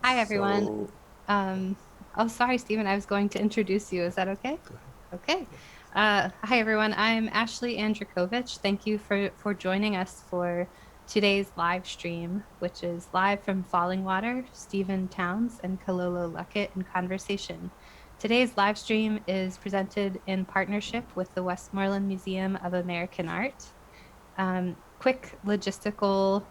Hi, everyone. So, Um, oh, sorry, Stephen. I was going to introduce you. Is that okay? go ahead. Okay. Hi, everyone. I'm Ashley Andrikovich. Thank you for joining us for today's live stream, which is live from Fallingwater, Stephen Towns, and Kilolo Luckett in conversation. Today's live stream is presented in partnership with the Westmoreland Museum of American Art. Quick logistical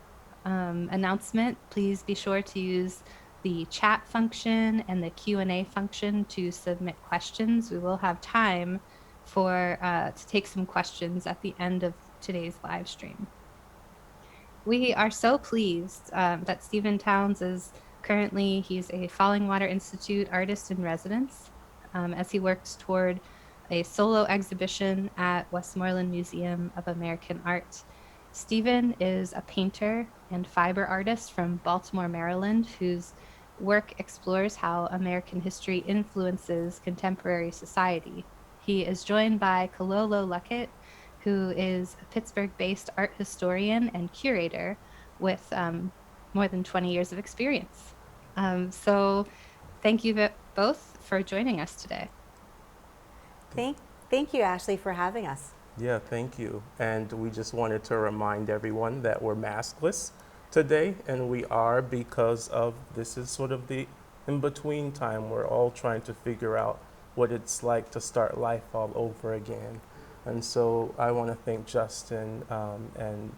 announcement, please be sure to use the chat function and the Q&A function to submit questions. We will have time to take some questions at the end of today's live stream. We are so pleased that Stephen Towns is he's a Fallingwater Institute artist in residence as he works toward a solo exhibition at Westmoreland Museum of American Art. Stephen is a painter and fiber artist from Baltimore, Maryland, whose work explores how American history influences contemporary society. He is joined by Kilolo Luckett, who is a Pittsburgh-based art historian and curator with more than 20 years of experience. So thank you both for joining us today. Thank, thank you, Ashley, for having us. Yeah, thank you. And we just wanted to remind everyone that we're maskless today, and we are because of this is sort of the in between time. We're all trying to figure out what it's like to start life all over again. And so I want to thank Justin and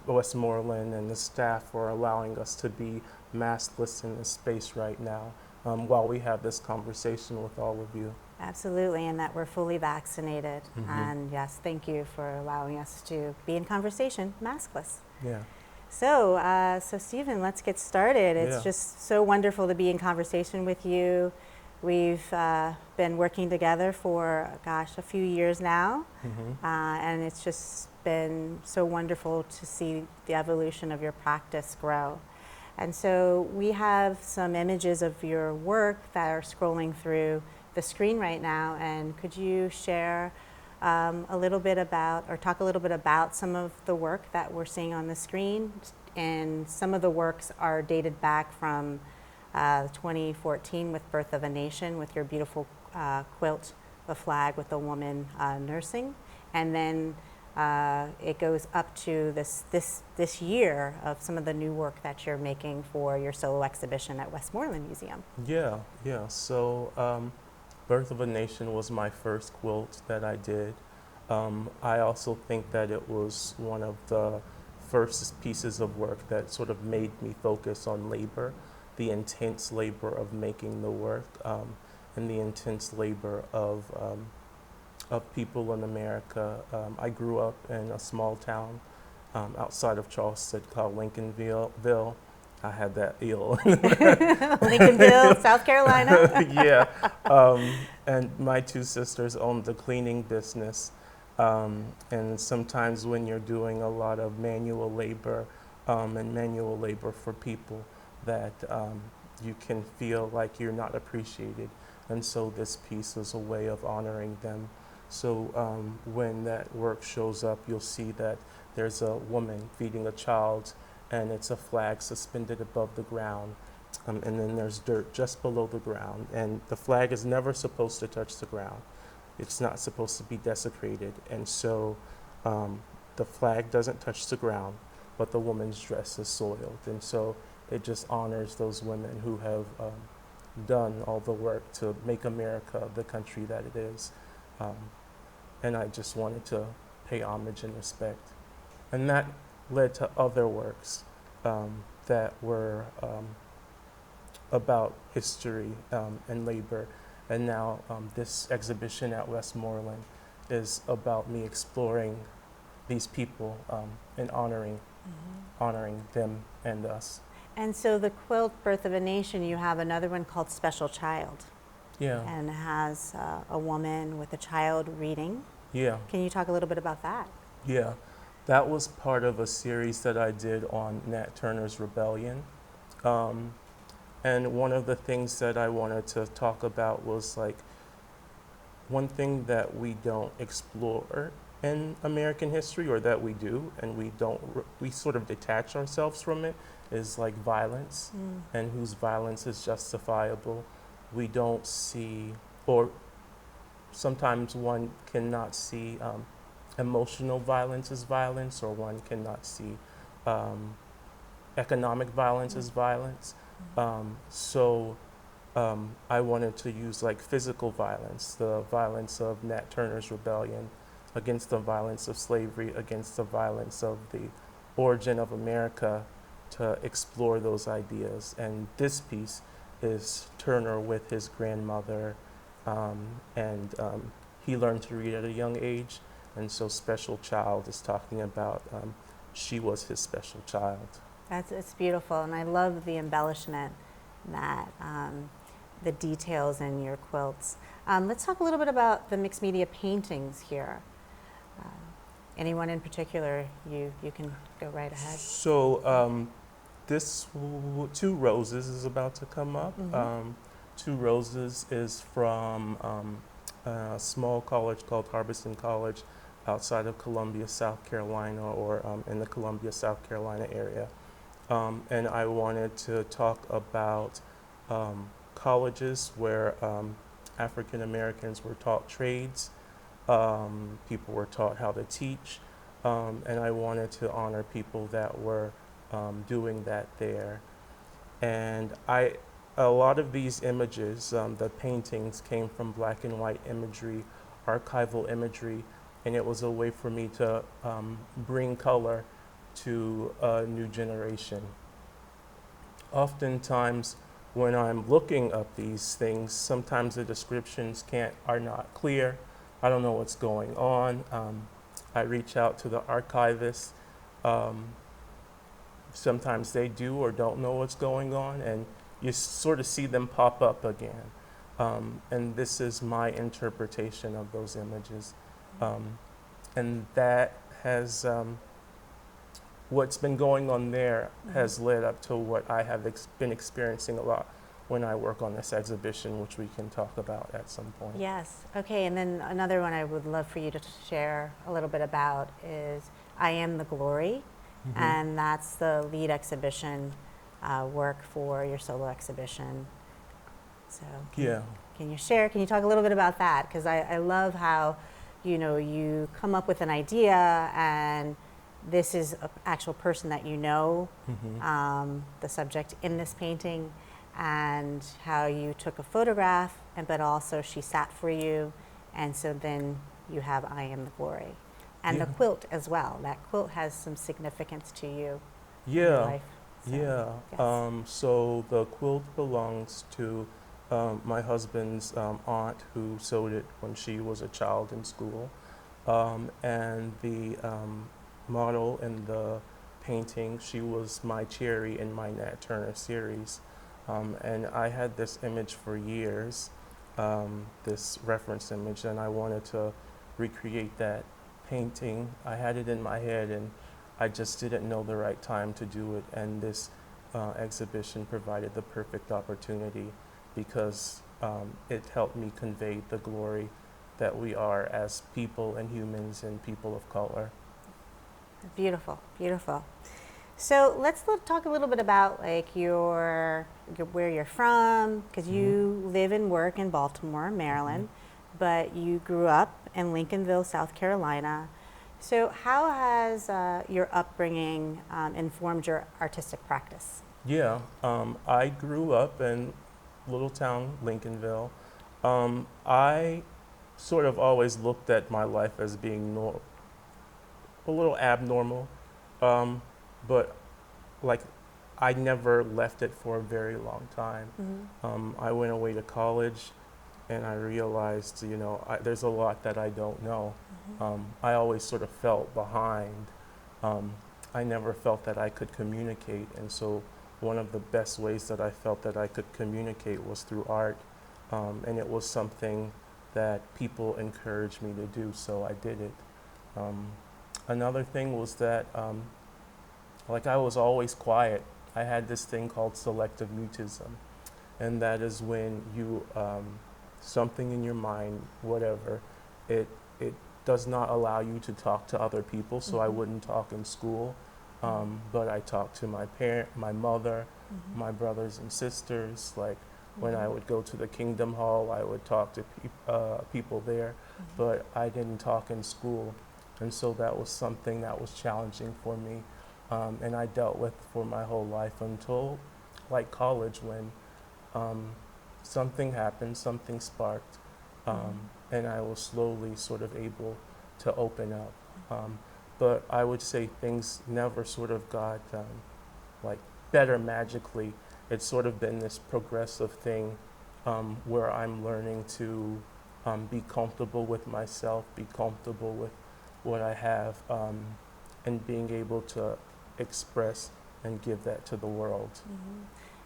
Westmoreland and the staff for allowing us to be maskless in this space right now while we have this conversation with all of you. Absolutely, and that we're fully vaccinated. Mm-hmm. And yes, thank you for allowing us to be in conversation, maskless. Yeah. So Stephen, let's get started. It's Yeah. just so wonderful to be in conversation with you. We've been working together for, gosh, a few years now, and it's just been so wonderful to see the evolution of your practice grow. And so we have some images of your work that are scrolling through the screen right now, and could you share a little bit about, or talk a little bit about some of the work that we're seeing on the screen? And some of the works are dated back from 2014 with Birth of a Nation, with your beautiful quilt, the flag with the woman nursing, and then it goes up to this year of some of the new work that you're making for your solo exhibition at Westmoreland Museum. Yeah, yeah. So, Birth of a Nation was my first quilt that I did. I also think that it was one of the first pieces of work that sort of made me focus on labor, the intense labor of making the work, and the intense labor of people in America. I grew up in a small town outside of Charleston called Lincolnville. I had that ill. Lincolnville, South Carolina. Yeah. And my two sisters owned the cleaning business. And sometimes when you're doing a lot of manual labor and manual labor for people, that you can feel like you're not appreciated. And so this piece is a way of honoring them. So when that work shows up, you'll see that there's a woman feeding a child, and it's a flag suspended above the ground. And then there's dirt just below the ground. And the flag is never supposed to touch the ground. It's not supposed to be desecrated. And so the flag doesn't touch the ground, but the woman's dress is soiled. And so it just honors those women who have done all the work to make America the country that it is. And I just wanted to pay homage and respect. And that led to other works that were about history and labor. And now this exhibition at Westmoreland is about me exploring these people and honoring them and us. And so the quilt Birth of a Nation, you have another one called Special Child. Yeah. And it has a woman with a child reading. Yeah. Can you talk a little bit about that? Yeah. That was part of a series that I did on Nat Turner's Rebellion. And one of the things that I wanted to talk about was like one thing that we don't explore in American history, or that we do, and we sort of detach ourselves from it, is like violence and whose violence is justifiable. We don't see, or sometimes one cannot see emotional violence as violence, or one cannot see economic violence as violence. So I wanted to use like physical violence, the violence of Nat Turner's rebellion, against the violence of slavery, against the violence of the origin of America, to explore those ideas. And this piece is Turner with his grandmother, and he learned to read at a young age, and so Special Child is talking about she was his special child. It's beautiful, and I love the embellishment that the details in your quilts. Let's talk a little bit about the mixed media paintings here. Anyone in particular, you can go right ahead. So this Two Roses is about to come up. Two Roses is from a small college called Harbison College outside of Columbia, South Carolina, or in the Columbia, South Carolina area. And I wanted to talk about colleges where African Americans were taught trades, people were taught how to teach, and I wanted to honor people that were doing that there. And a lot of these images, the paintings, came from black and white imagery, archival imagery, and it was a way for me to bring color to a new generation. Oftentimes, when I'm looking up these things, sometimes the descriptions are not clear. I don't know what's going on. I reach out to the archivists. Sometimes they do or don't know what's going on, and you sort of see them pop up again. And this is my interpretation of those images. And that has, what's been going on there has led up to what I have been experiencing a lot when I work on this exhibition, which we can talk about at some point. Yes. Okay. And then another one I would love for you to share a little bit about is I Am the Glory. And that's the lead exhibition work for your solo exhibition. So can you share, can you talk a little bit about that? Because I love how, you come up with an idea and this is an actual person that the subject in this painting, and how you took a photograph, but also she sat for you, and so then you have I Am the Glory. And the quilt as well. That quilt has some significance to you in your life. So, yes. So the quilt belongs to my husband's aunt, who sewed it when she was a child in school. And the model in the painting, she was my cherry in my Nat Turner series. And I had this image for years, this reference image, and I wanted to recreate that painting. I had it in my head, and I just didn't know the right time to do it. And this exhibition provided the perfect opportunity, because it helped me convey the glory that we are as people and humans and people of color. Beautiful, beautiful. So let's talk a little bit about like where you're from, because you live and work in Baltimore, Maryland, but you grew up in Lincolnville, South Carolina. So how has your upbringing informed your artistic practice? Yeah, I grew up in little town Lincolnville. I sort of always looked at my life as being a little abnormal, but like I never left it for a very long time. I went away to college, and I realized, there's a lot that I don't know. I always sort of felt behind. I never felt that I could communicate, and so one of the best ways that I felt that I could communicate was through art, and it was something that people encouraged me to do, so I did it. Another thing was that I was always quiet. I had this thing called selective mutism, and that is when you something in your mind, whatever, it does not allow you to talk to other people. So I wouldn't talk in school. But I talked to my mother, my brothers and sisters. Like when I would go to the Kingdom Hall, I would talk to people there, but I didn't talk in school. And so that was something that was challenging for me. And I dealt with for my whole life until like college when something happened, something sparked, and I was slowly sort of able to open up. But I would say things never sort of got like better magically. It's sort of been this progressive thing where I'm learning to be comfortable with myself, be comfortable with what I have, and being able to express and give that to the world.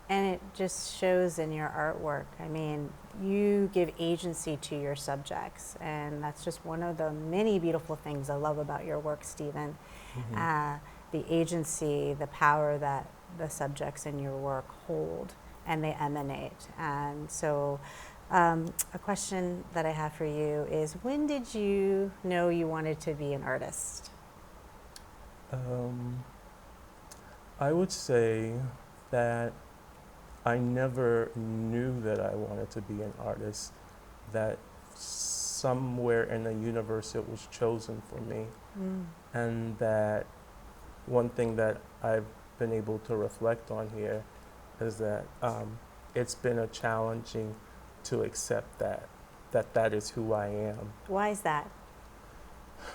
And it just shows in your artwork. I mean, you give agency to your subjects, and that's just one of the many beautiful things I love about your work, Stephen. The agency, the power that the subjects in your work hold, and they emanate. And so a question that I have for you is, when did you know you wanted to be an artist? I would say that I never knew that I wanted to be an artist, that somewhere in the universe it was chosen for me. And that one thing that I've been able to reflect on here is that it's been a challenging to accept that is who I am. Why is that?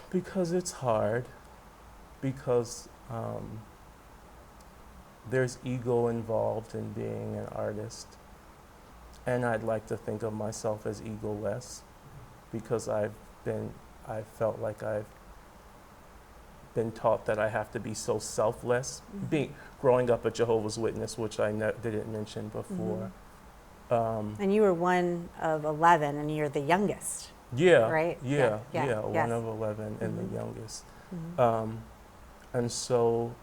Because it's hard, because there's ego involved in being an artist. And I'd like to think of myself as egoless, because I felt like I've been taught that I have to be so selfless. Growing up a Jehovah's Witness, which I didn't mention before. And you were one of 11, and you're the youngest. Yeah, right? Yeah, Yes. one of 11 and the youngest. And so,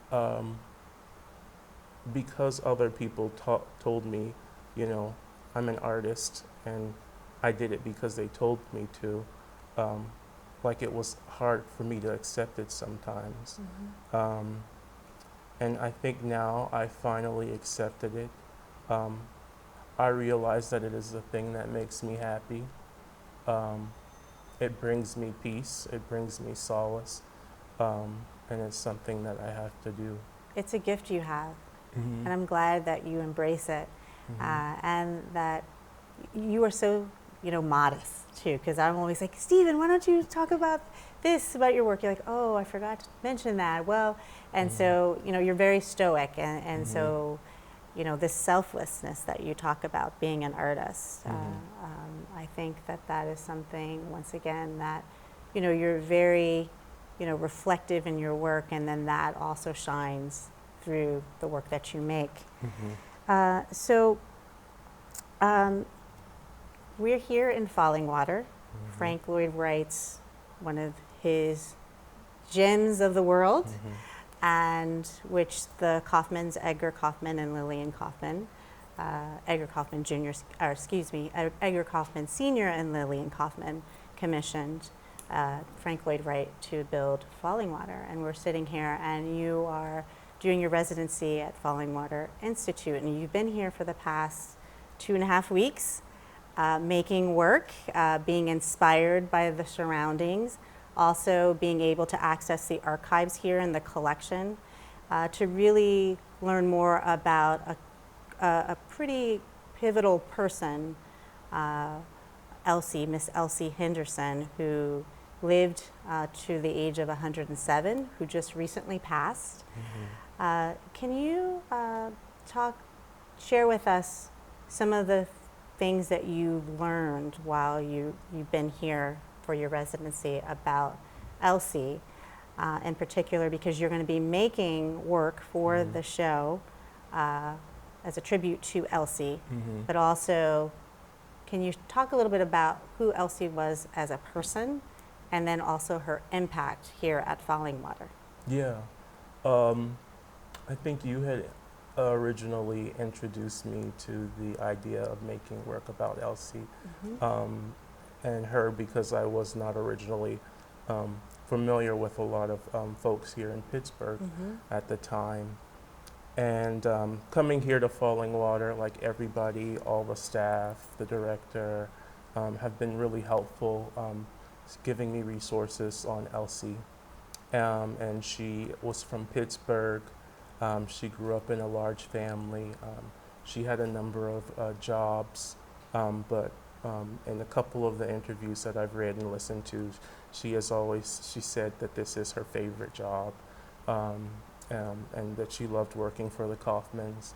because other people told me, you know, I'm an artist, and I did it because they told me to, like it was hard for me to accept it sometimes. And I think now I finally accepted it. I realize that it is the thing that makes me happy. It brings me peace, it brings me solace, and it's something that I have to do. It's a gift you have, and I'm glad that you embrace it, and that you are so, modest too, because I'm always like, Stephen, why don't you talk about this, about your work? You're like, oh, I forgot to mention that. Well, and so, you're very stoic, and so, this selflessness that you talk about being an artist, I think that is something, once again, that, you're very, reflective in your work, and then that also shines through the work that you make. We're here in Fallingwater. Frank Lloyd Wright's one of his gems of the world, and which the Kaufmans, Edgar Kaufmann and Lillian Kaufmann, Edgar Kaufmann Edgar Kaufmann Sr. and Lillian Kaufmann commissioned Frank Lloyd Wright to build Fallingwater. And we're sitting here, and you are doing your residency at Fallingwater Institute, and you've been here for the past 2.5 weeks, making work, being inspired by the surroundings, also being able to access the archives here in the collection, to really learn more about a pretty pivotal person, Miss Elsie Henderson, who lived to the age of 107, who just recently passed. Can you share with us some of the things that you've learned while you've been here for your residency about Elsie, in particular, because you're going to be making work for the show as a tribute to Elsie, but also, can you talk a little bit about who Elsie was as a person, and then also her impact here at Fallingwater? Yeah. I think you had originally introduced me to the idea of making work about Elsie and her, because I was not originally familiar with a lot of folks here in Pittsburgh at the time. And coming here to Fallingwater, like everybody, all the staff, the director, have been really helpful, giving me resources on Elsie. And she was from Pittsburgh. She grew up in a large family. She had a number of jobs, but in a couple of the interviews that I've read and listened to, she said that this is her favorite job. And that she loved working for the Kaufmanns,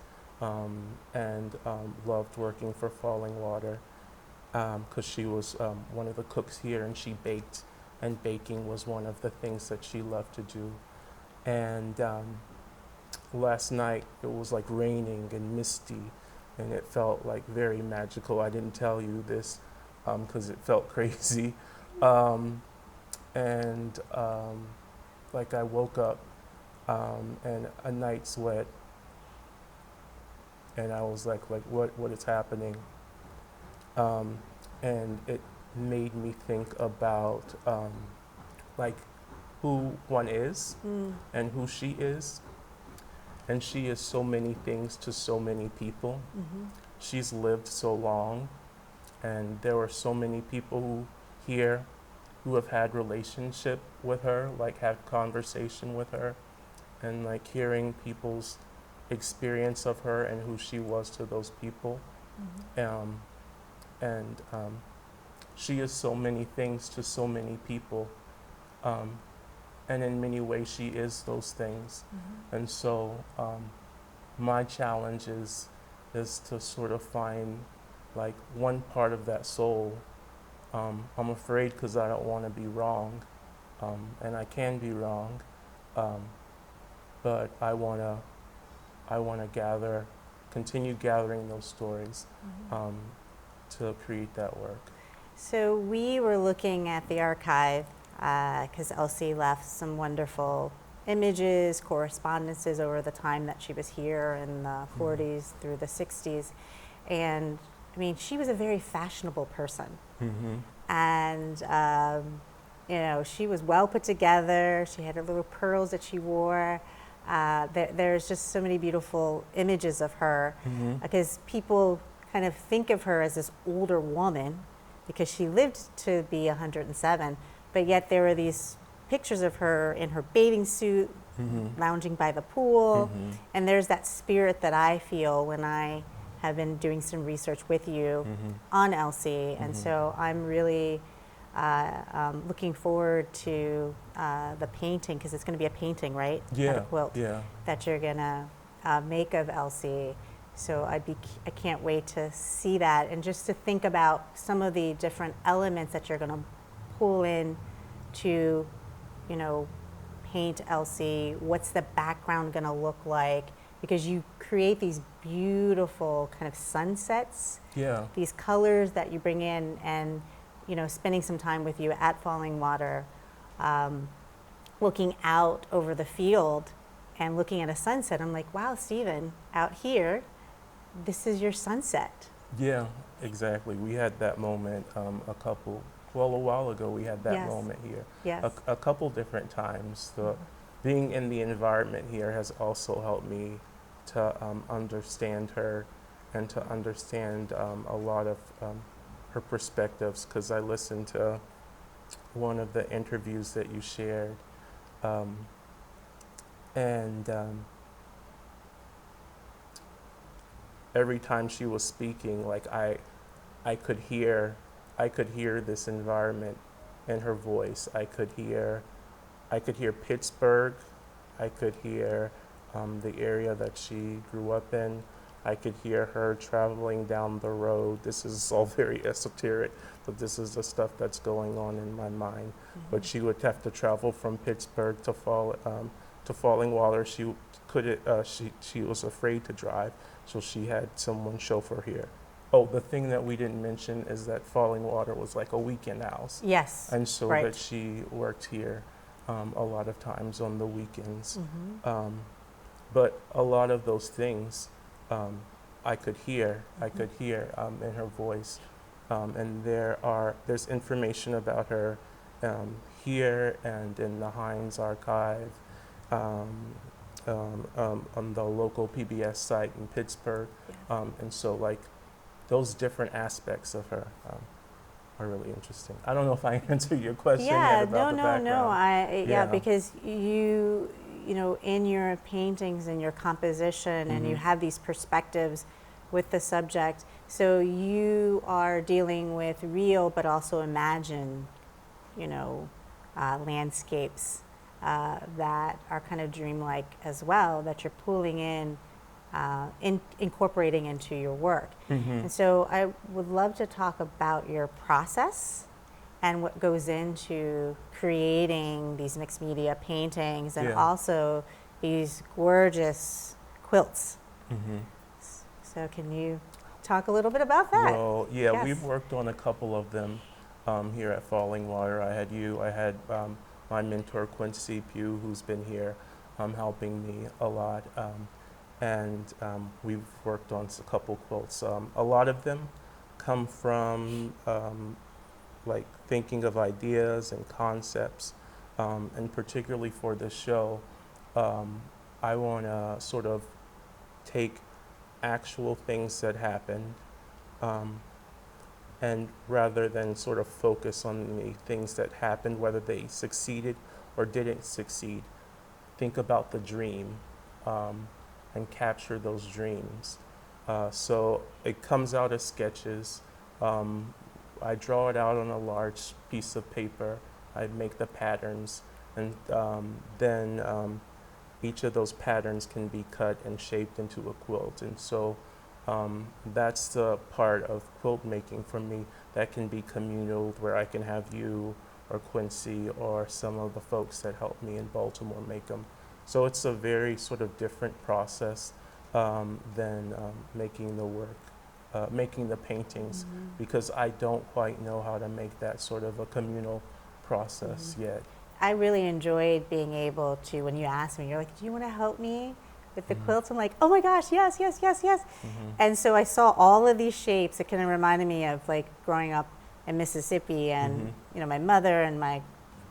and loved working for Fallingwater, because she was one of the cooks here, and she baked, and baking was one of the things that she loved to do. And last night it was like raining and misty, and it felt like very magical. I didn't tell you this because it felt crazy. Like I woke up and a night sweat, and I was like what is happening? And it made me think about like who one is and who she is. And she is so many things to so many people. She's lived so long, and there were so many people here who have had relationship with her, like had conversation with her, and like hearing people's experience of her and who she was to those people. She is so many things to so many people. And in many ways she is those things. And so my challenge is to sort of find like one part of that soul. I'm afraid because I don't want to be wrong, and I can be wrong. But I want to continue gathering those stories to create that work. So we were looking at the archive because Elsie left some wonderful images, correspondences over the time that she was here in the 40s through the 60s. And I mean, she was a very fashionable person. And you know, she was well put together. She had her little pearls that she wore. There's just so many beautiful images of her because people kind of think of her as this older woman because she lived to be 107, but yet there were these pictures of her in her bathing suit, lounging by the pool, and there's that spirit that I feel when I have been doing some research with you on Elsie, and so I'm really looking forward to the painting, because it's going to be a painting, right? Yeah, Not a quilt, yeah. that you're going to make of Elsie. So I can't wait to see that, and just to think about some of the different elements that you're going to pull in to, you know, paint Elsie. What's the background going to look like? Because you create these beautiful kind of sunsets, these colors that you bring in, and you know, spending some time with you at Fallingwater, looking out over the field and looking at a sunset. I'm like, wow, Stephen, out here, this is your sunset. Yeah, exactly. We had that moment a while ago. We had that moment here. Yes. A couple different times. Being in the environment here has also helped me to understand her and to understand a lot of her perspectives, because I listened to one of the interviews that you shared, and every time she was speaking, like I could hear this environment in her voice. I could hear Pittsburgh. I could hear the area that she grew up in. I could hear her traveling down the road. This is all very esoteric, but this is the stuff that's going on in my mind. But she would have to travel from Pittsburgh to Fallingwater. She was afraid to drive, so she had someone chauffeur here. Oh, the thing that we didn't mention is that Fallingwater was like a weekend house. Yes. And so that she worked here a lot of times on the weekends. But a lot of those things I could hear in her voice. And there's information about her here and in the Hines Archive, on the local PBS site in Pittsburgh. Yeah. And so like those different aspects of her are really interesting. I don't know if I answered your question yet about the background. Yeah, because you know, in your paintings and your composition, and you have these perspectives with the subject, so you are dealing with real but also imagined, you know, landscapes that are kind of dreamlike as well, that you're pulling in, incorporating into your work. And so I would love to talk about your process and what goes into creating these mixed media paintings, and also these gorgeous quilts. So can you talk a little bit about that? Well, yeah, we've worked on a couple of them here at Fallingwater. I had my mentor Quincy Pugh, who's been here helping me a lot. And we've worked on a couple quilts. A lot of them come from like thinking of ideas and concepts, and particularly for this show, I want to sort of take actual things that happened, and rather than sort of focus on the things that happened, whether they succeeded or didn't succeed, think about the dream, and capture those dreams. So it comes out as sketches. I draw it out on a large piece of paper. I make the patterns, and then each of those patterns can be cut and shaped into a quilt. And so that's the part of quilt making for me that can be communal, where I can have you or Quincy or some of the folks that help me in Baltimore make them. So it's a very sort of different process than making the work, making the paintings, because I don't quite know how to make that sort of a communal process yet. I really enjoyed being able to, when you asked me, you're like, do you want to help me with the quilts? I'm like, oh my gosh, yes, yes, yes, yes. And so I saw all of these shapes. It kind of reminded me of like growing up in Mississippi, and you know, my mother and my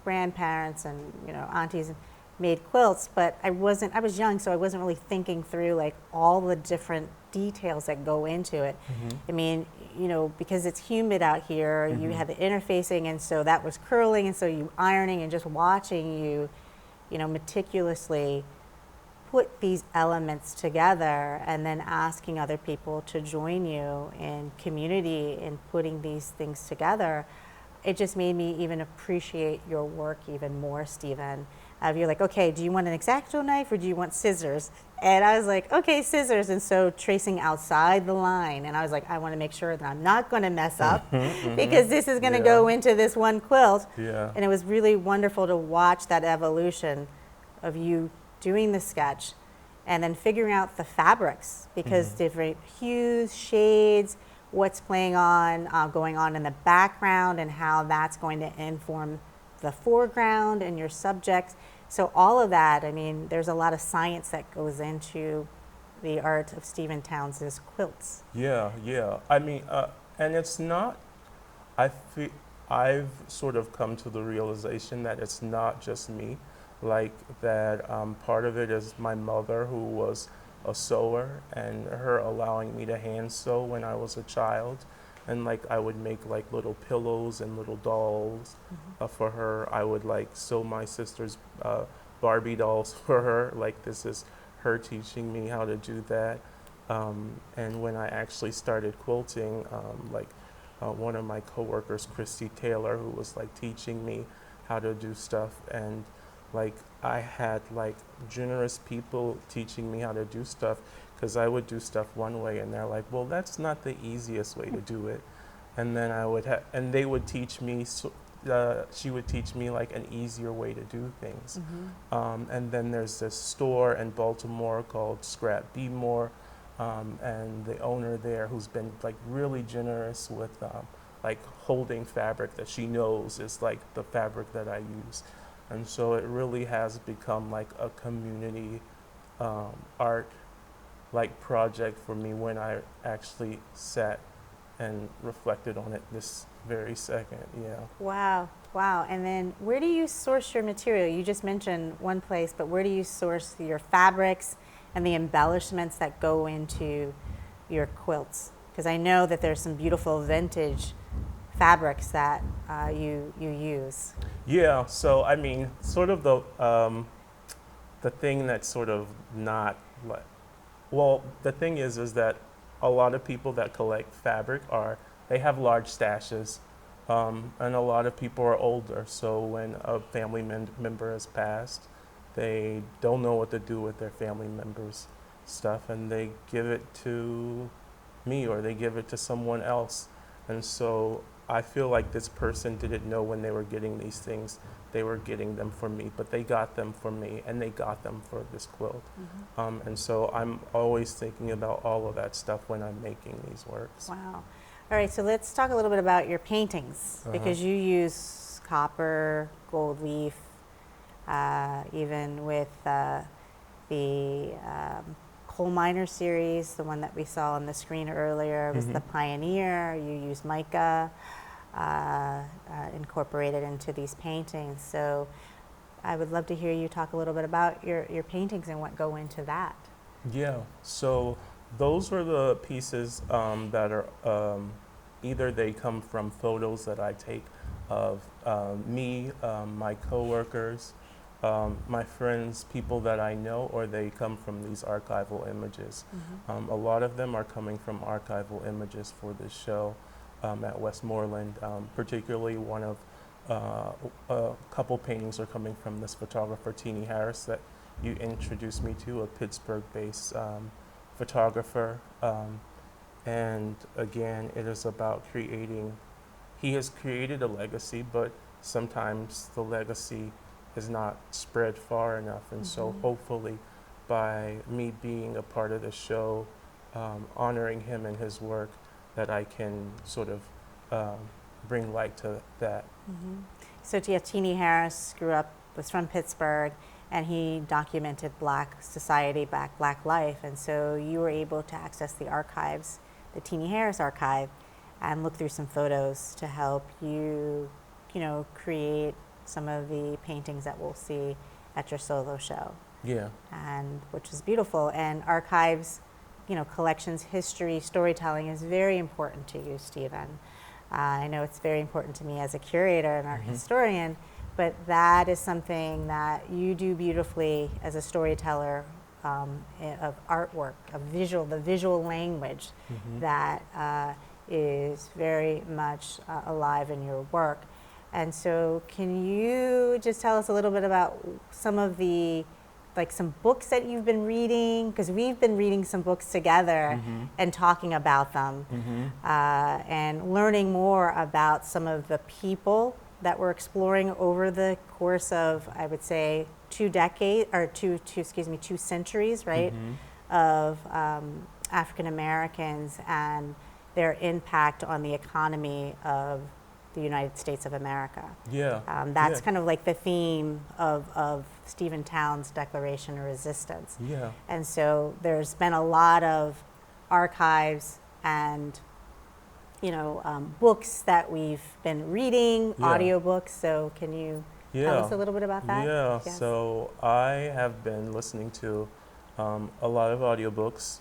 grandparents and, you know, aunties made quilts, but I was young, so I wasn't really thinking through like all the different details that go into it. I mean, you know, because it's humid out here, you had the interfacing, and so that was curling, and so you ironing and just watching you, you know, meticulously put these elements together, and then asking other people to join you in community in putting these things together. It just made me even appreciate your work even more, Stephen. You're like, okay, do you want an X-Acto knife or do you want scissors? And I was like, okay, scissors. And so tracing outside the line, and I was like, I want to make sure that I'm not going to mess up because this is going to go into this one quilt. And it was really wonderful to watch that evolution of you doing the sketch and then figuring out the fabrics, because different hues, shades, what's going on in the background, and how that's going to inform the foreground and your subjects. So all of that, I mean, there's a lot of science that goes into the art of Stephen Towns' quilts. Yeah. I mean, and it's not, I've sort of come to the realization that it's not just me, like that part of it is my mother, who was a sewer, and her allowing me to hand sew when I was a child. And like I would make like little pillows and little dolls for her. I would like sew my sister's Barbie dolls for her. Like this is her teaching me how to do that. And when I actually started quilting, one of my coworkers, Susie Taylor, who was like teaching me how to do stuff, and like I had like generous people teaching me how to do stuff, because I would do stuff one way and they're like, well, that's not the easiest way to do it. And then and they would teach me, she would teach me like an easier way to do things. And then there's this store in Baltimore called Scrap Be More, and the owner there, who's been like really generous with like holding fabric that she knows is like the fabric that I use. And so it really has become like a community art like project for me when I actually sat and reflected on it this very second. Yeah. Wow, wow. And then where do you source your material? You just mentioned one place, but where do you source your fabrics and the embellishments that go into your quilts? Because I know that there's some beautiful vintage fabrics that you use. Yeah, so I mean, sort of the thing that's sort of not like, well, the thing is that a lot of people that collect fabric they have large stashes, and a lot of people are older. So when a family member has passed, they don't know what to do with their family member's stuff, and they give it to me or they give it to someone else. And so I feel like this person didn't know when they were getting these things, they were getting them for me, but they got them for me and they got them for this quilt. And so I'm always thinking about all of that stuff when I'm making these works. Wow. All right, so let's talk a little bit about your paintings, because you use copper, gold leaf, even with the coal miner series, the one that we saw on the screen earlier was the Pioneer. You use mica incorporated into these paintings. So I would love to hear you talk a little bit about your paintings and what go into that. Yeah, so those are the pieces that are either they come from photos that I take of me, my coworkers, my friends, people that I know, or they come from these archival images. A lot of them are coming from archival images for this show at Westmoreland. Particularly one of a couple paintings are coming from this photographer, Teenie Harris, that you introduced me to, a Pittsburgh-based photographer. And again, it is about he has created a legacy, but sometimes the legacy is not spread far enough. And so hopefully by me being a part of the show, honoring him and his work, that I can sort of bring light to that. So Teenie Harris was from Pittsburgh, and he documented Black society, Black life. And so you were able to access the archives, the Teenie Harris archive, and look through some photos to help you, create some of the paintings that we'll see at your solo show. Yeah. And which is beautiful. And archives, collections, history, storytelling is very important to you, Stephen. I know it's very important to me as a curator and art historian, but that is something that you do beautifully as a storyteller of artwork, the visual language that is very much alive in your work. And so can you just tell us a little bit about some of the, some books that you've been reading? Because we've been reading some books together and talking about them and learning more about some of the people that we're exploring over the course of, I would say, 2 centuries, right, of African Americans and their impact on the economy of the United States of America. Yeah. That's kind of like the theme of Stephen Towns' Declaration of Resistance. Yeah. And so there's been a lot of archives and books that we've been reading, audiobooks. So can you tell us a little bit about that? Yeah, Yes. So I have been listening to a lot of audiobooks.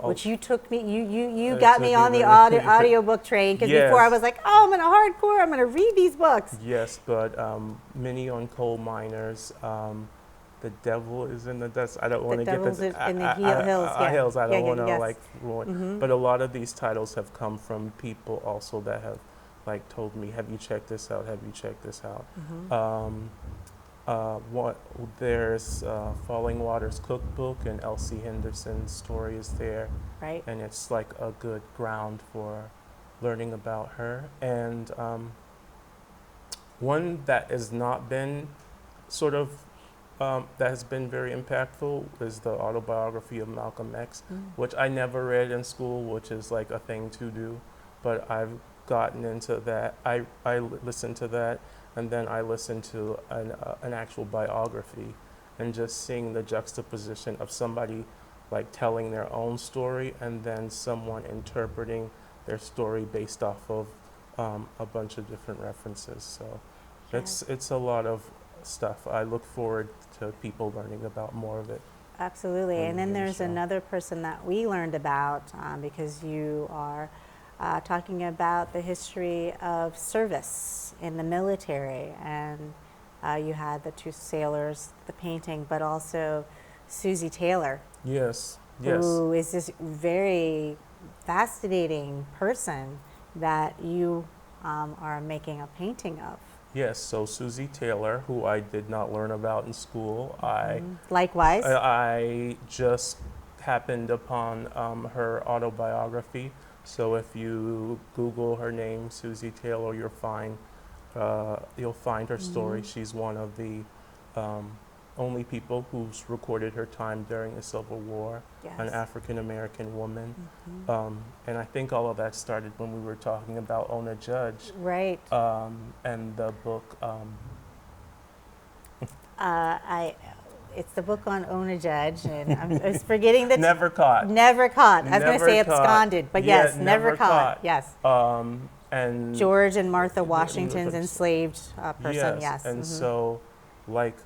Which you took me, you got me on the audiobook train, because Yes. before I was like, I'm going to read these books. Yes, but many on coal miners. The devil is in the dust. I don't want to get Devil's this. in the hills. I don't want to yes. ruin. But a lot of these titles have come from people also that have told me, have you checked this out? Have you checked this out? There's Fallingwater's cookbook, and Elsie Henderson's story is there. Right. And it's like a good ground for learning about her. And one that has not been that has been very impactful is the Autobiography of Malcolm X, which I never read in school, which is like a thing to do, but I've gotten into that. I listened to that, and then I listened to an actual biography, and just seeing the juxtaposition of somebody telling their own story and then someone interpreting their story based off of a bunch of different references. So it's a lot of stuff. I look forward to people learning about more of it. Absolutely. when And we then do the there's show. another person that we learned about because you are talking about the history of service in the military. And you had the two sailors, the painting, but also Susie Taylor, Yes. who is this very fascinating person that you are making a painting of. Yes, so Susie Taylor, who I did not learn about in school, Likewise. I just happened upon her autobiography. So if you Google her name, Susie Taylor, you'll find her story. She's one of the only people who's recorded her time during the Civil War, an Yes. African American woman. And I think all of that started when we were talking about Ona Judge Right. and the book. It's the book on Ona Judge, and I was forgetting the Never Caught. Never caught. I was going to say Never Caught. absconded, but Yeah, yes, never caught. Yes. And George and Martha Washington's Martha- enslaved person. Yes. And so, like,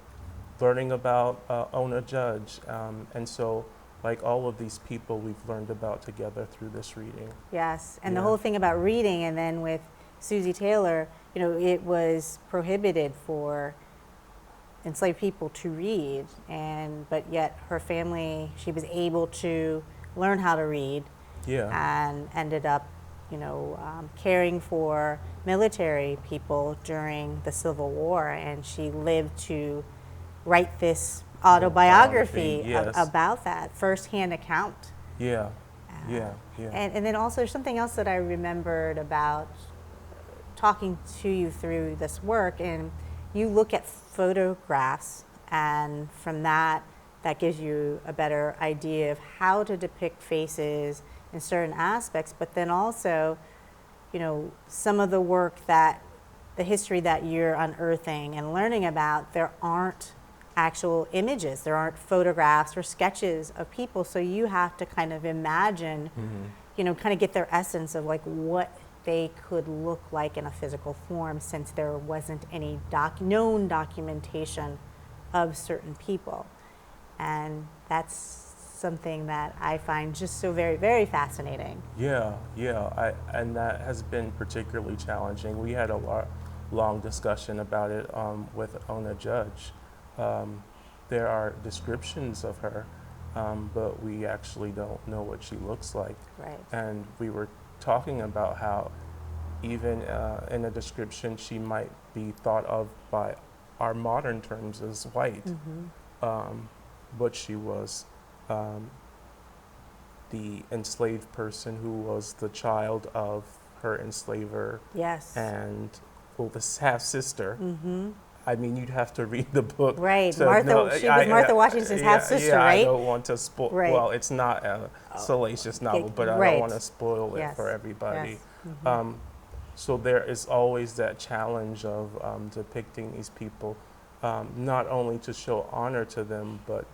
learning about Ona Judge, and so, like, all of these people we've learned about together through this reading. Yes, and the Yeah. whole thing about reading, and then with Susie Taylor, it was prohibited for enslaved people to read, but yet her family, she was able to learn how to read, Yeah. and ended up, caring for military people during the Civil War, and she lived to write this autobiography Yes. about that first-hand account. Yeah. Yeah. And then also there's something else that I remembered about talking to you through this work, and you look at photographs, and from that gives you a better idea of how to depict faces in certain aspects, but then also, some of the work the history that you're unearthing and learning about, there aren't actual images, there aren't photographs or sketches of people, so you have to kind of imagine, kind of get their essence of like what they could look like in a physical form, since there wasn't any known documentation of certain people. And that's something that I find just so very, very fascinating. Yeah. And that has been particularly challenging. We had a long discussion about it with Ona Judge. There are descriptions of her, but we actually don't know what she looks like. Right. And we were talking about how even in a description she might be thought of by our modern terms as white, but she was the enslaved person who was the child of her enslaver. Yes. And the half sister. I mean, you'd have to read the book. Right. She was Martha Washington's half-sister, right? I don't want to spoil. Right. Well, it's not a salacious novel, but I right. don't want to spoil it Yes. for everybody. Yes. So there is always that challenge of depicting these people, not only to show honor to them, but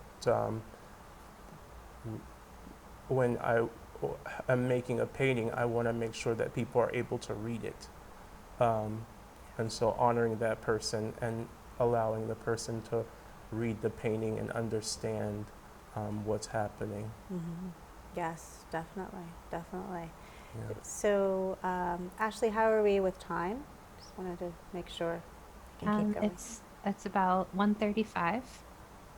when I am making a painting, I want to make sure that people are able to read it. And so honoring that person and allowing the person to read the painting and understand what's happening. Yes, definitely. Yeah. So, Ashley, how are we with time? Just wanted to make sure we can keep going. It's about 1:35.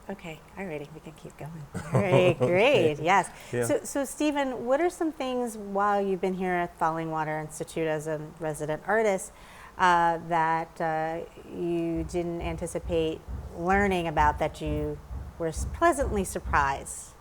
Okay, alrighty, we can keep going. All right, great, yes. Yeah. So Stephen, what are some things while you've been here at Fallingwater Institute as a resident artist that you didn't anticipate learning about, that you were pleasantly surprised?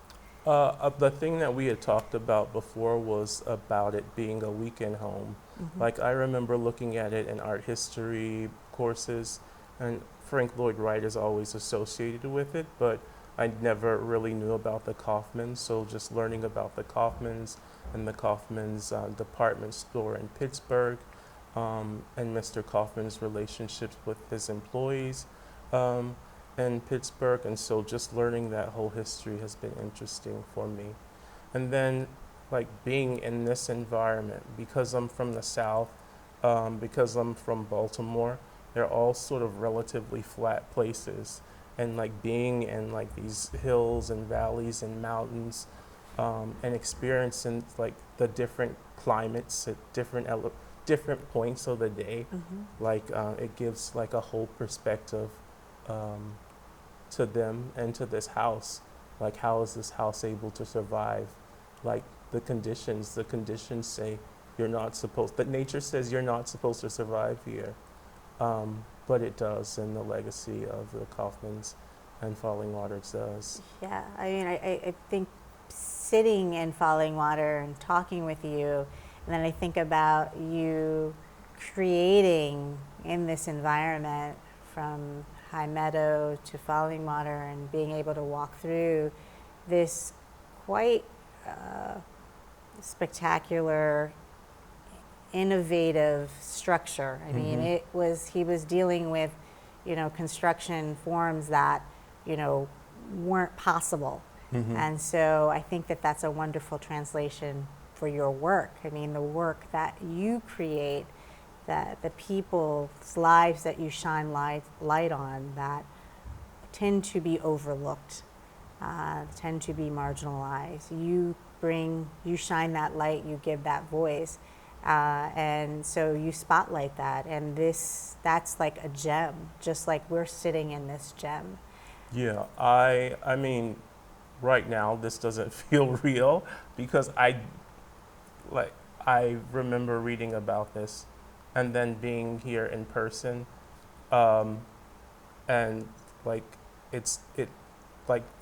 The thing that we had talked about before was about it being a weekend home. Like, I remember looking at it in art history courses, and Frank Lloyd Wright is always associated with it, but I never really knew about the Kaufmanns. So just learning about the Kaufmanns and the Kaufmann's department store in Pittsburgh, and Mr. Kaufmann's relationships with his employees in Pittsburgh. And so just learning that whole history has been interesting for me. And then like being in this environment, because I'm from the South, because I'm from Baltimore, they're all sort of relatively flat places. And like being in like these hills and valleys and mountains, and experiencing like the different climates at different points of the day, like it gives like a whole perspective to them and to this house. Like, how is this house able to survive? Like the conditions say you're not supposed, that nature says you're not supposed to survive here. But it does, and the legacy of the Kaufmanns and Fallingwater does. Yeah, I mean, I think sitting in Fallingwater and talking with you, and then I think about you creating in this environment from High Meadow to Fallingwater, and being able to walk through this quite spectacular, innovative structure. I mean, he was dealing with, construction forms that, weren't possible. And so I think that that's a wonderful translation for your work. I mean, the work that you create, that the people's lives that you shine light on, that tend to be overlooked, tend to be marginalized. You shine that light, you give that voice. And so you spotlight that, and that's like a gem, just like we're sitting in this gem. Yeah, I mean, right now this doesn't feel real, because I remember reading about this and then being here in person, and like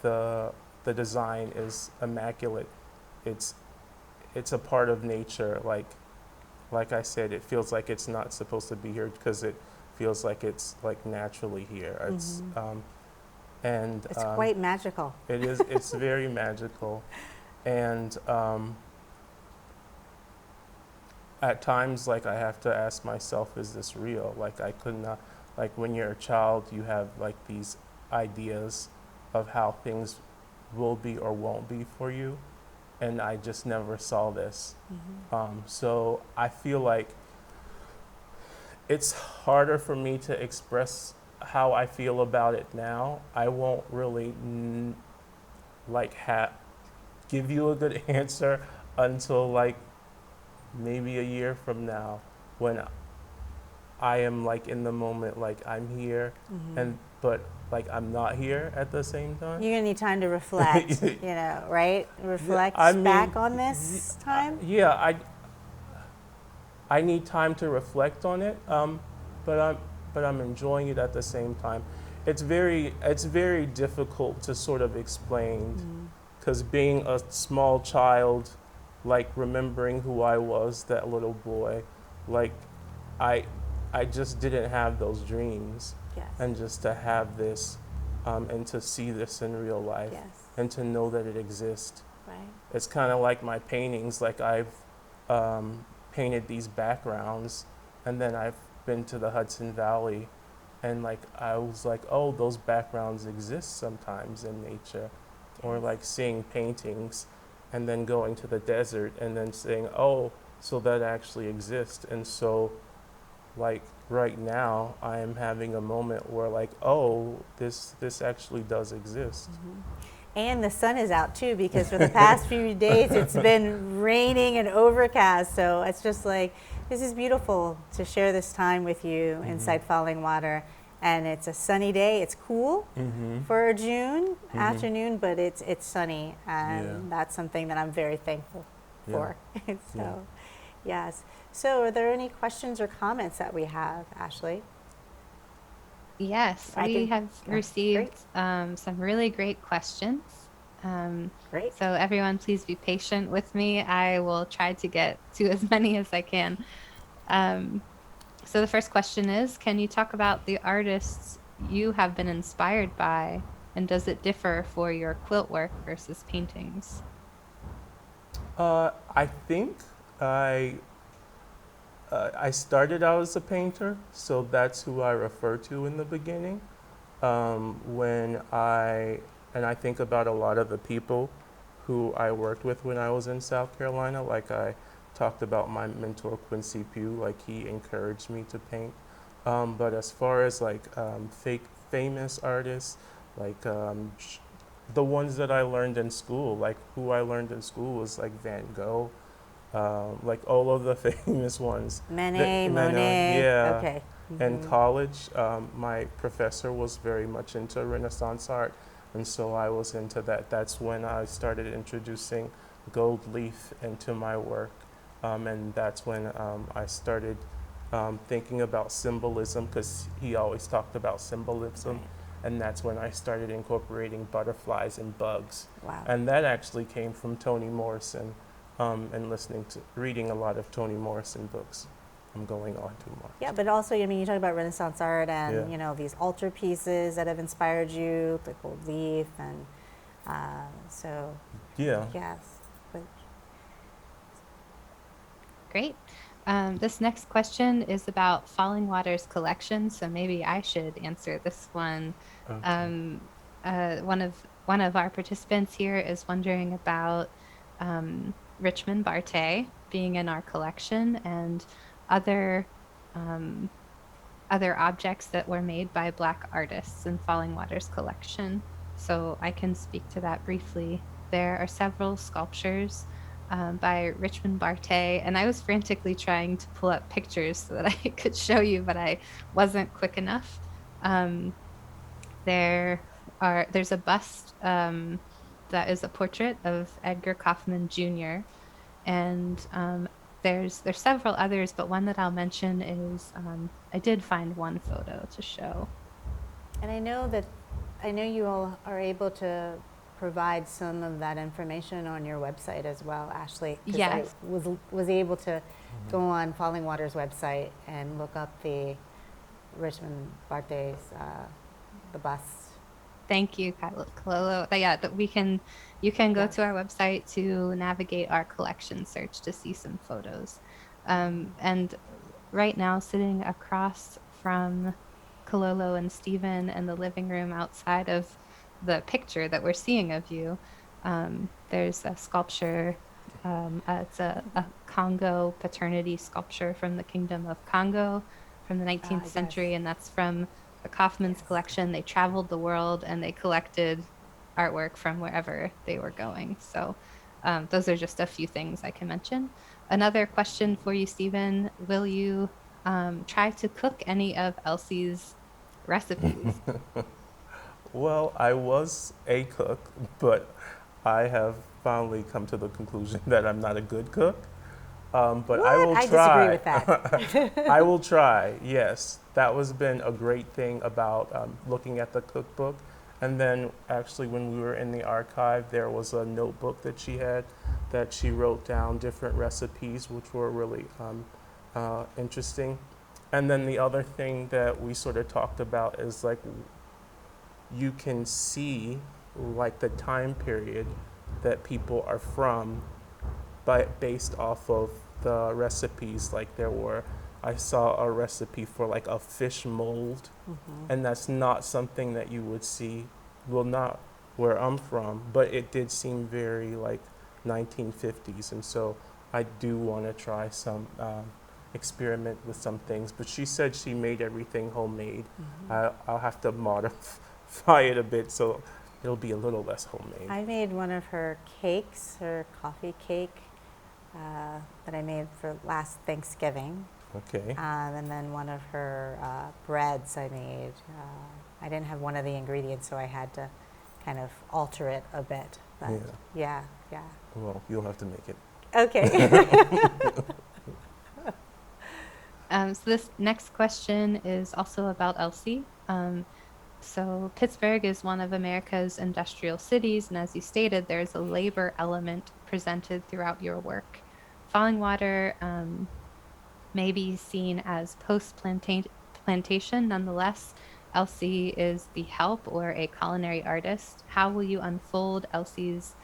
the design is immaculate. It's a part of nature. Like I said, it feels like it's not supposed to be here, because it feels like it's like naturally here. It's and It's quite magical. it is. It's very magical, and at times, like, I have to ask myself, is this real? Like, I could not. Like, when you're a child, you have like these ideas of how things will be or won't be for you, and I just never saw this. So I feel like it's harder for me to express how I feel about it now. I won't really give you a good answer until like maybe a year from now, when I am like in the moment, like I'm here, but like I'm not here at the same time. You're gonna need time to reflect, right? Reflect back on this time. Yeah, I need time to reflect on it, but I'm enjoying it at the same time. It's very difficult to sort of explain, because being a small child, like remembering who I was, that little boy, like I just didn't have those dreams. Yes. And just to have this, and to see this in real life, Yes. and to know that it exists. Right. It's kind of like my paintings. Like, I've painted these backgrounds, and then I've been to the Hudson Valley, and like I was like, oh, those backgrounds exist sometimes in nature. Or like seeing paintings and then going to the desert and then saying, oh, so that actually exists. And so like right now I am having a moment where like, oh, this actually does exist. And the sun is out too, because for the past few days it's been raining and overcast. So it's just like, this is beautiful to share this time with you inside Fallingwater. And it's a sunny day. It's cool for a June afternoon, but it's sunny, and that's something that I'm very thankful for. So, yes. So, are there any questions or comments that we have, Ashley? Yes, we have received some really great questions. Great. So everyone, please be patient with me. I will try to get to as many as I can. So the first question is, can you talk about the artists you have been inspired by, and does it differ for your quilt work versus paintings? I think I started out as a painter, so that's who I refer to in the beginning. And I think about a lot of the people who I worked with when I was in South Carolina. Like I talked about my mentor Quincy Pugh, like he encouraged me to paint. But as far as like famous artists, like the ones that I learned in school, like who I learned in school was like Van Gogh, like all of the famous ones. Manet, Manet, Monet. yeah. Okay. In college, my professor was very much into Renaissance art, and so I was into that. That's when I started introducing gold leaf into my work, and that's when I started thinking about symbolism, because he always talked about symbolism, Right. and that's when I started incorporating butterflies and bugs. Wow. And that actually came from Toni Morrison, and reading a lot of Toni Morrison books. I'm going on too much. Yeah, but also, I mean, you talk about Renaissance art and, Yeah. you know, these altarpieces that have inspired you, the gold leaf, and so, Yeah. yes. But Great. This next question is about Fallingwater's collection, so maybe I should answer this one. Okay. One of our participants here is wondering about Richmond Barthé being in our collection and other other objects that were made by Black artists in Fallingwater's collection. So I can speak to that briefly. There are several sculptures by Richmond Barthé, and I was frantically trying to pull up pictures so that I could show you, but I wasn't quick enough. There's a bust that is a portrait of Edgar Kaufmann Jr. and there's several others, but one that I'll mention is I did find one photo to show. and I know you all are able to provide some of that information on your website as well, Ashley. 'Cause Yes. I was able to go on Fallingwater's website and look up the Richmond Barthé's the bust. Thank you, Kilolo. Yeah, you can go Yeah. to our website to navigate our collection search to see some photos. And right now, sitting across from Kilolo and Stephen in the living room outside of the picture that we're seeing of you, there's a sculpture. It's a Congo paternity sculpture from the Kingdom of Congo from the 19th yes. century, and that's from the Kaufmann's collection. They traveled the world and they collected artwork from wherever they were going. So those are just a few things I can mention. Another question for you, Stephen. Will you try to cook any of Elsie's recipes? Well, I was a cook, but I have finally come to the conclusion that I'm not a good cook. But I will I try. disagree with that. I will try, yes. That was been a great thing about looking at the cookbook. And then actually when we were in the archive, there was a notebook that she had that she wrote down different recipes, which were really interesting. And then the other thing that we sort of talked about is like you can see like the time period that people are from based off of the recipes. Like I saw a recipe for like a fish mold, and that's not something that you would see, well, not where I'm from, but it did seem very like 1950s, and so I do want to try some experiment with some things. But she said she made everything homemade. I'll have to modify it a bit so it'll be a little less homemade. I made one of her cakes, her coffee cake, that I made for last Thanksgiving. Okay. And then one of her breads I made. I didn't have one of the ingredients, so I had to kind of alter it a bit. But yeah. Well, you'll have to make it. Okay. So this next question is also about Elsie. So Pittsburgh is one of America's industrial cities, and as you stated, there's a labor element presented throughout your work. Fallingwater may be seen as post-plantation. Nonetheless, Elsie is the help or a culinary artist. How will you unfold Elsie's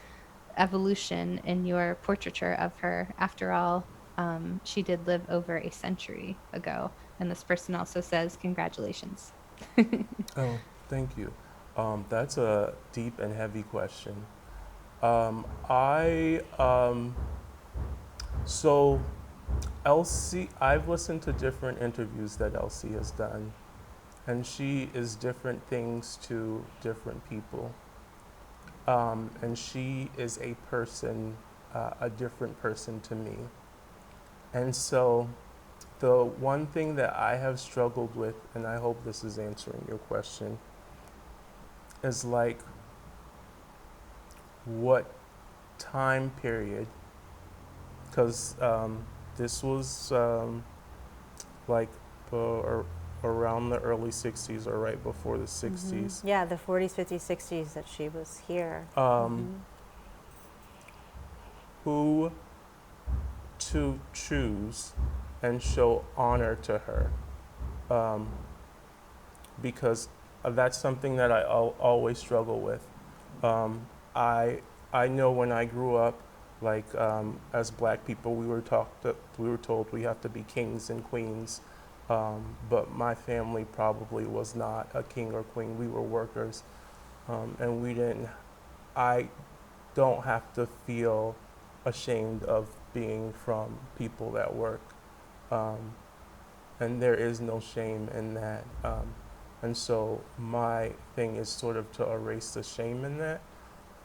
evolution in your portraiture of her? After all, she did live over a century ago. And this person also says, congratulations. Oh, thank you. That's a deep and heavy question. I so Elsie, I've listened to different interviews that Elsie has done, and she is different things to different people. And she is a different person to me. And so the one thing that I have struggled with, and I hope this is answering your question, is like what time period, because this was like around the early 60s or right before the 60s. Yeah, the 40s, 50s, 60s that she was here. Who to choose and show honor to her, because that's something that I always struggle with. I know when I grew up, like as Black people, we were told we have to be kings and queens, but my family probably was not a king or queen. We were workers, and we didn't. I don't have to feel ashamed of being from people that work, and there is no shame in that. And so my thing is sort of to erase the shame in that,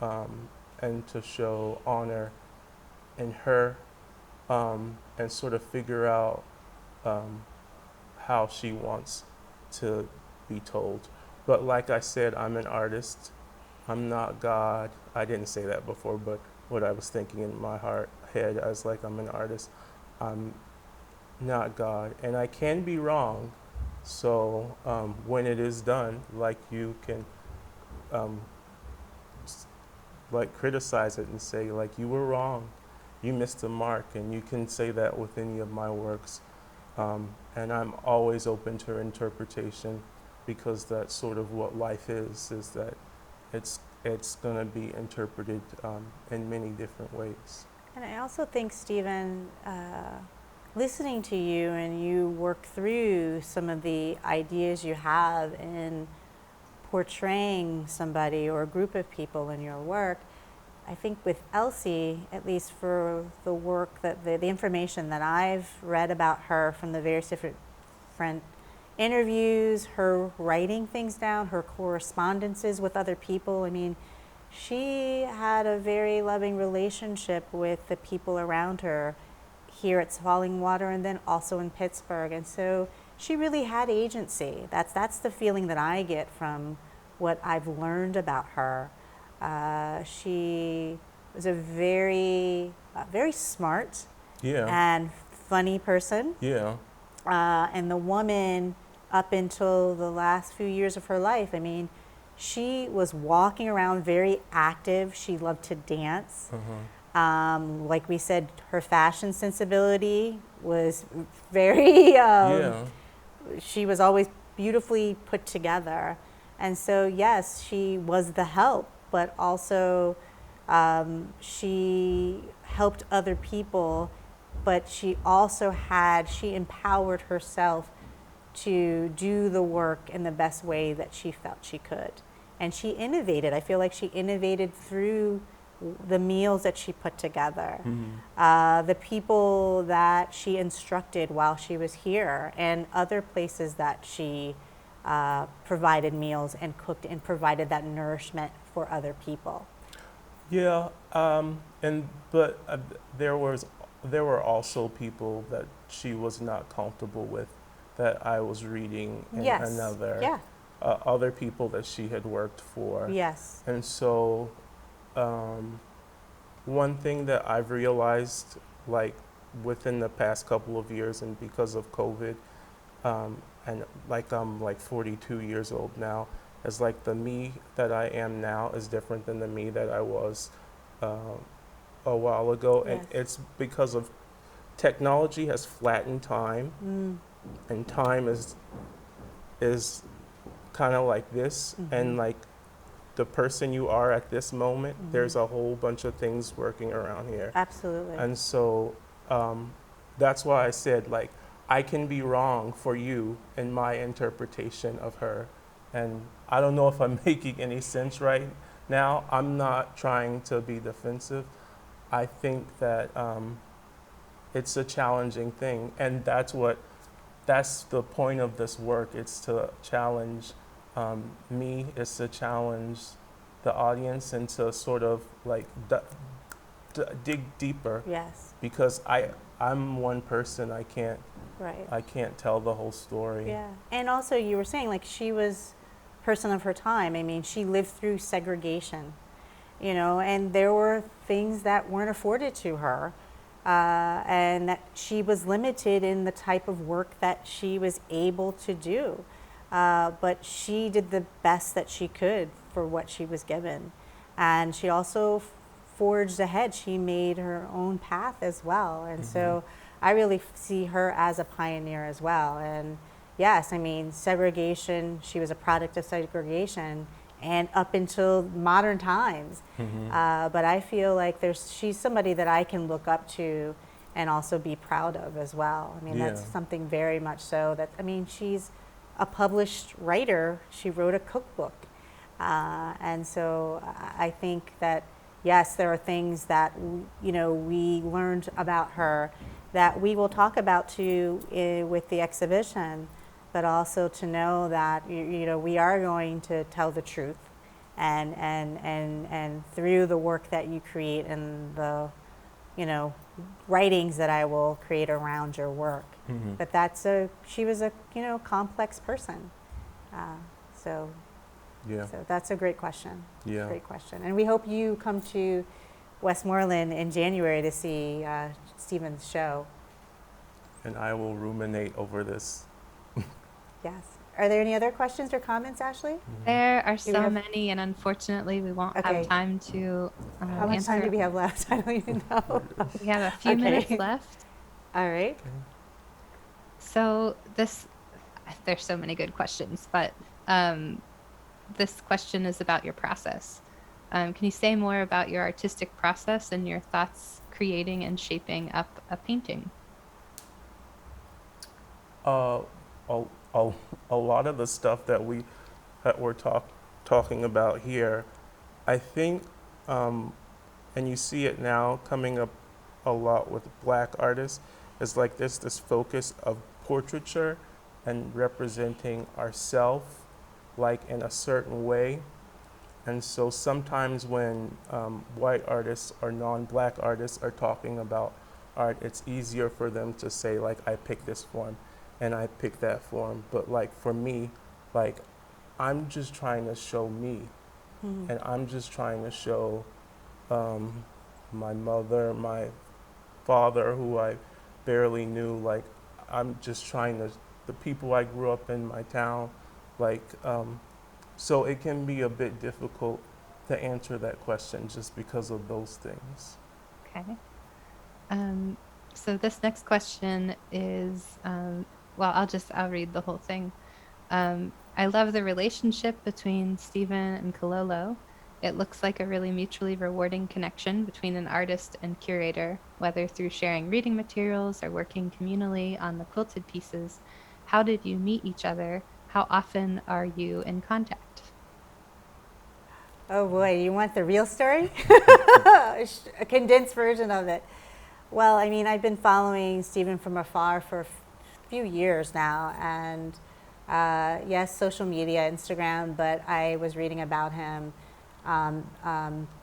and to show honor in her, and sort of figure out how she wants to be told. But like I said, I'm an artist. I'm not God. I didn't say that before, but what I was thinking in my head, I was like, I'm an artist. I'm not God, and I can be wrong. So when it is done, like you can, like criticize it and say like you were wrong, you missed the mark, and you can say that with any of my works. And I'm always open to interpretation, because that's sort of what life is that it's going to be interpreted in many different ways. And I also think, Stephen, listening to you and you work through some of the ideas you have in portraying somebody or a group of people in your work, I think with Elsie, at least for the work that the information that I've read about her from the various different interviews, her writing things down, her correspondences with other people, I mean, she had a very loving relationship with the people around her here at Fallingwater and then also in Pittsburgh. And so she really had agency. That's the feeling that I get from what I've learned about her. She was a very smart and funny person. Yeah. And the woman, up until the last few years of her life, I mean, she was walking around very active. She loved to dance. Like we said, her fashion sensibility was very, she was always beautifully put together. And so, yes, she was the help, but also she helped other people, but she empowered herself to do the work in the best way that she felt she could. And she innovated. I feel like she innovated through the meals that she put together, the people that she instructed while she was here, and other places that she provided meals and cooked and provided that nourishment for other people. Yeah, but there were also people that she was not comfortable with, that I was reading in other people that she had worked for. Yes. And so one thing that I've realized, like within the past couple of years, and because of COVID, and like I'm like 42 years old now, is like the me that I am now is different than the me that I was a while ago. Yes. And it's because of technology has flattened time, and time is kind of like this, and like the person you are at this moment, there's a whole bunch of things working around here. Absolutely. And so that's why I said, like, I can be wrong for you in my interpretation of her. And I don't know if I'm making any sense right now, I'm not trying to be defensive. I think that it's a challenging thing, and that's the point of this work. It's to challenge me. It's to challenge the audience, and to sort of like dig deeper. Yes. Because I'm one person. I can't Right. tell the whole story. Yeah. And also, you were saying, like, she was a person of her time. I mean, she lived through segregation, and there were things that weren't afforded to her, and that she was limited in the type of work that she was able to do. But she did the best that she could for what she was given. And she also forged ahead. She made her own path as well. And so I really see her as a pioneer as well. And yes, I mean, segregation, she was a product of segregation and up until modern times. But I feel like she's somebody that I can look up to and also be proud of as well. I mean, that's Yeah. something very much so she's a published writer. She wrote a cookbook. And so I think that, yes, there are things that, we learned about her that we will talk about too with the exhibition, but also to know that, we are going to tell the truth and through the work that you create and the, writings that I will create around your work. But she was a, complex person. So Yeah. that's a great question. Yeah. Great question. And we hope you come to Westmoreland in January to see Stephen's show. And I will ruminate over this. Yes. Are there any other questions or comments, Ashley? There are we so have- many, and unfortunately, we won't Okay. have time to How much answer. time do we have left? I don't even know. We have a few Okay. minutes left. All right. So there's so many good questions, but this question is about your process. Can you say more about your artistic process and your thoughts creating and shaping up a painting? A lot of the stuff that we're talking about here, I think, and you see it now coming up a lot with Black artists, is like there's this focus of portraiture and representing ourselves like in a certain way. And so sometimes when white artists or non-Black artists are talking about art, it's easier for them to say, like, I pick this form and I pick that form. But like for me, like, I'm just trying to show me. And I'm just trying to show my mother, my father, who I barely knew. Like, I'm just trying to, the people I grew up in my town, like, so it can be a bit difficult to answer that question just because of those things. Okay. So this next question is, I'll read the whole thing. I love the relationship between Stephen and Kilolo. It looks like a really mutually rewarding connection between an artist and curator, whether through sharing reading materials or working communally on the quilted pieces. How did you meet each other? How often are you in contact? Oh boy, you want the real story? A condensed version of it. Well, I mean, I've been following Stephen from afar for a few years now, and yes, social media, Instagram, but I was reading about him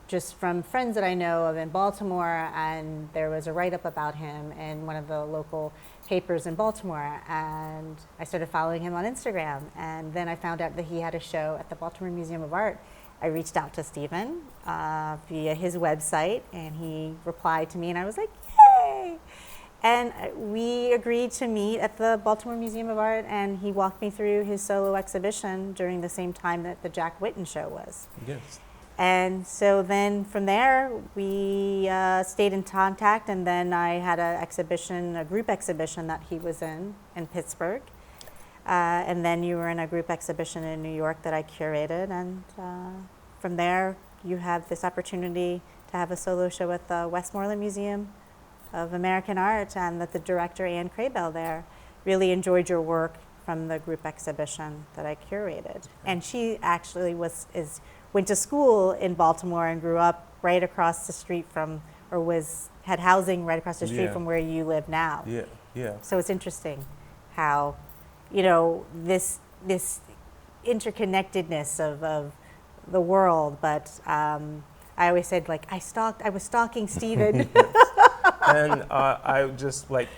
just from friends that I know of in Baltimore, and there was a write-up about him in one of the local papers in Baltimore, and I started following him on Instagram, and then I found out that he had a show at the Baltimore Museum of Art. I reached out to Stephen via his website, and he replied to me, and I was like, yay! And we agreed to meet at the Baltimore Museum of Art, and he walked me through his solo exhibition during the same time that the Jack Whitten show was. Yes. And so then from there, we stayed in contact, and then I had a group exhibition that he was in Pittsburgh. And then you were in a group exhibition in New York that I curated, and from there, you have this opportunity to have a solo show at the Westmoreland Museum of American Art, and that the director, Anne Crabell there, really enjoyed your work from the group exhibition that I curated. And she actually is went to school in Baltimore and grew up right across the street from, or had housing right across the street Yeah. from where you live now. Yeah, yeah. So it's interesting how, you know, this interconnectedness of the world. But I always said, like, I was stalking Stephen. And I just like,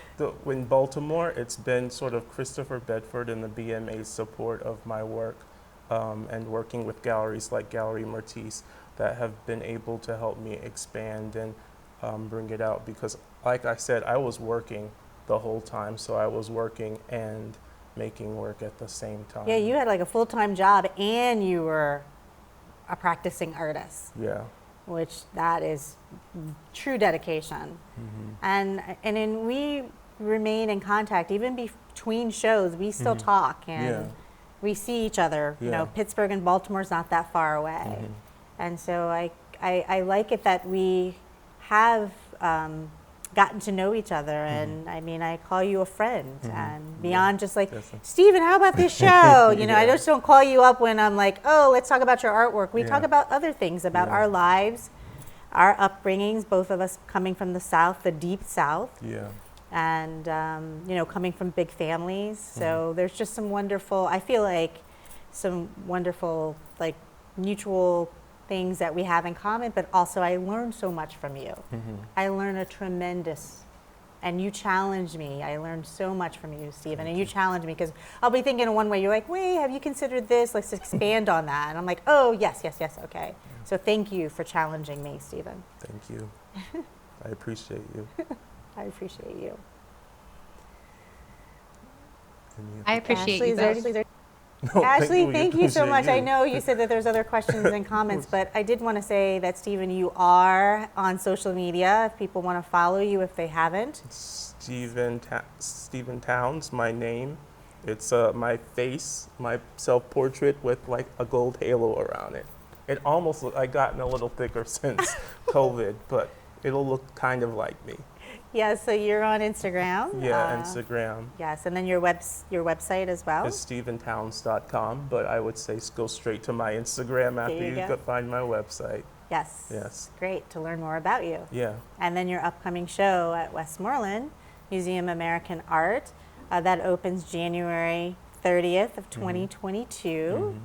in Baltimore, it's been sort of Christopher Bedford and the BMA's support of my work, and working with galleries like Gallery Mertis that have been able to help me expand and bring it out. Because like I said, I was working the whole time, so I was working and making work at the same time. Yeah, you had like a full-time job and you were a practicing artist, Yeah. which that is true dedication. And then we remain in contact even between shows. We still talk and Yeah. we see each other. You know, Yeah. Pittsburgh and Baltimore's not that far away. And so I like it that we have gotten to know each other. And I mean, I call you a friend, and beyond just like, Definitely. Stephen, how about this show? You know, I Yeah. just don't call you up when I'm like, oh, let's talk about your artwork. We Yeah. talk about other things, about Yeah. our lives, our upbringings, both of us coming from the South, the deep South, Yeah. and you know, coming from big families. So there's just some wonderful, I feel like some wonderful, like, mutual things that we have in common, but also I learned so much from you. I learned a tremendous, and you challenged me. I learned so much from you, Stephen, and you challenged me, because I'll be thinking in one way, you're like, wait, have you considered this? Let's expand on that. And I'm like, oh, yes, okay. So thank you for challenging me, Stephen. Thank you. I appreciate you. I appreciate you. And you. I appreciate Ashley, you is there- both. No, Ashley, we thank you so appreciate much. I you. know you said that there's other questions and comments, but I did want to say that, Stephen, you are on social media. If people want to follow you, if they haven't. Stephen Towns, my name. It's my face, my self-portrait with like a gold halo around it. It almost I gotten a little thicker since COVID, but it'll look kind of like me. Yeah, so you're on Instagram. Yeah, Instagram Yes, and then your website as well. is stephentowns.com, but I would say go straight to my Instagram after you you go. could find my website. Yes. Yes. Great to learn more about you. Yeah. And then your upcoming show at Westmoreland Museum of American Art that opens January 30th of 2022,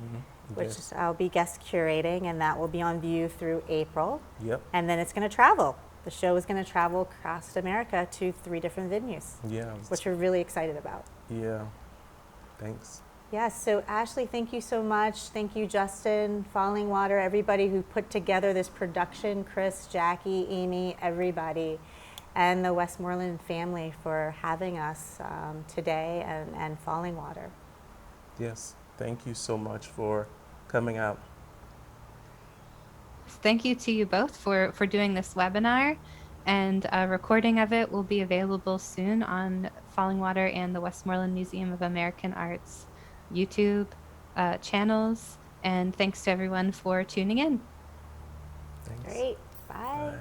which Yes. I'll be guest curating, and that will be on view through April. Yep. And then it's going to travel. The show is going to travel across America to 3 different venues, Yeah. which we're really excited about. Yeah. Thanks. Yes, so Ashley, thank you so much. Thank you, Justin, Fallingwater, everybody who put together this production, Chris, Jackie, Amy, everybody, and the Westmoreland family for having us today, and Fallingwater. Yes. Thank you so much for coming out. Thank you to you both for doing this webinar, and a recording of it will be available soon on Fallingwater and the Westmoreland Museum of American Art's YouTube channels. And thanks to everyone for tuning in. Thanks. Great, bye. Bye.